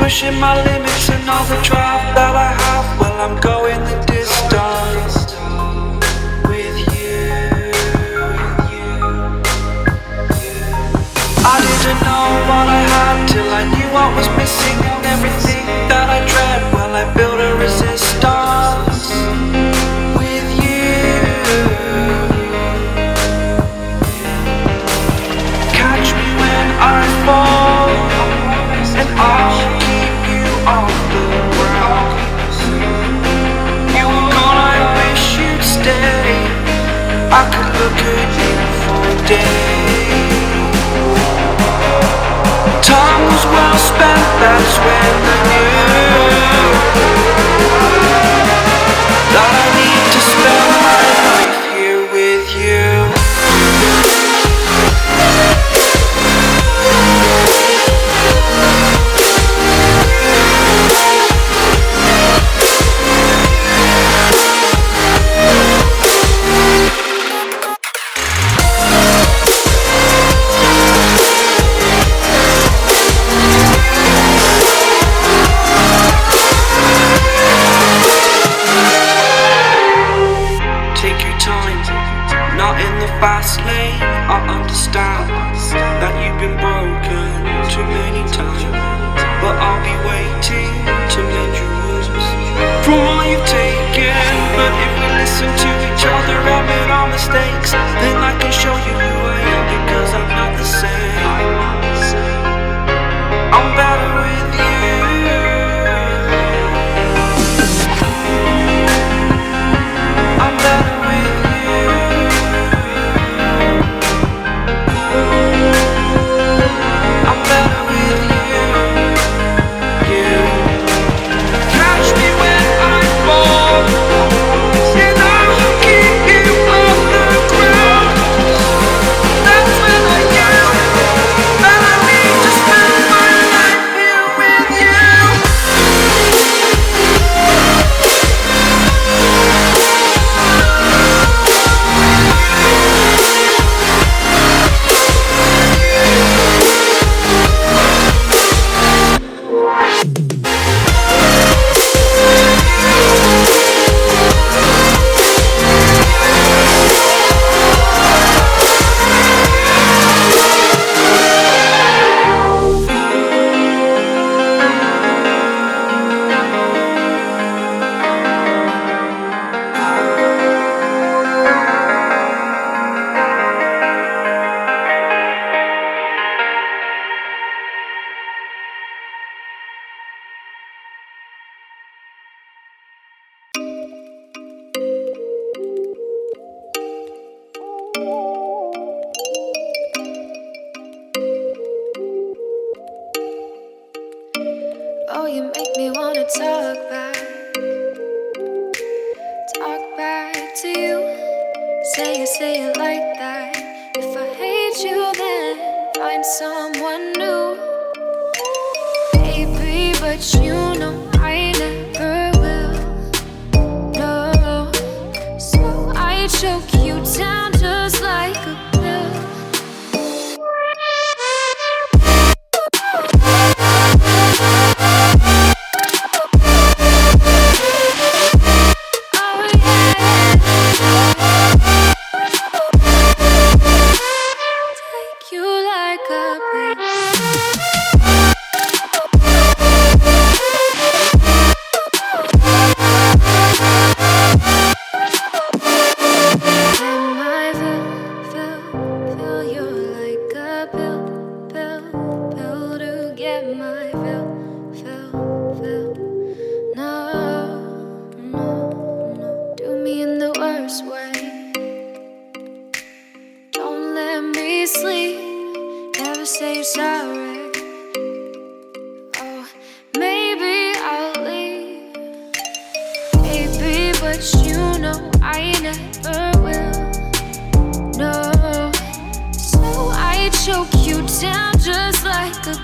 pushing my limits and all the drive that I have. Well, I'm going the distance with you. I didn't know what I had till I knew what was missing, and everything that I dread, well, I built a resistance with you. Catch me when I fall, and I'll keep you off the ground. You were gone, I wish you'd stay. I could look at you for days. Time was well spent, that's when I knew that I need to spend my life here with you. Fast lane, I understand that you've been broken too many times, but I'll be waiting to mend your wounds from all you've taken. But if we listen to each other, admit our mistakes, then I can show you who I am, because I'm not the same. I'm better with you. I'm better with you. I'm better with you, you. Catch me when I fall, and I'll keep you off the ground. That's when I knew that I need to spend my life here with you. Oh, you make me wanna talk back to you. Say it like that. If I hate you, then find someone new. Baby, but you know I never will. No, so I choke you down just like a pill. Say sorry. Oh, maybe I'll leave. Baby, but you know I never will. No, so I choke you down just like a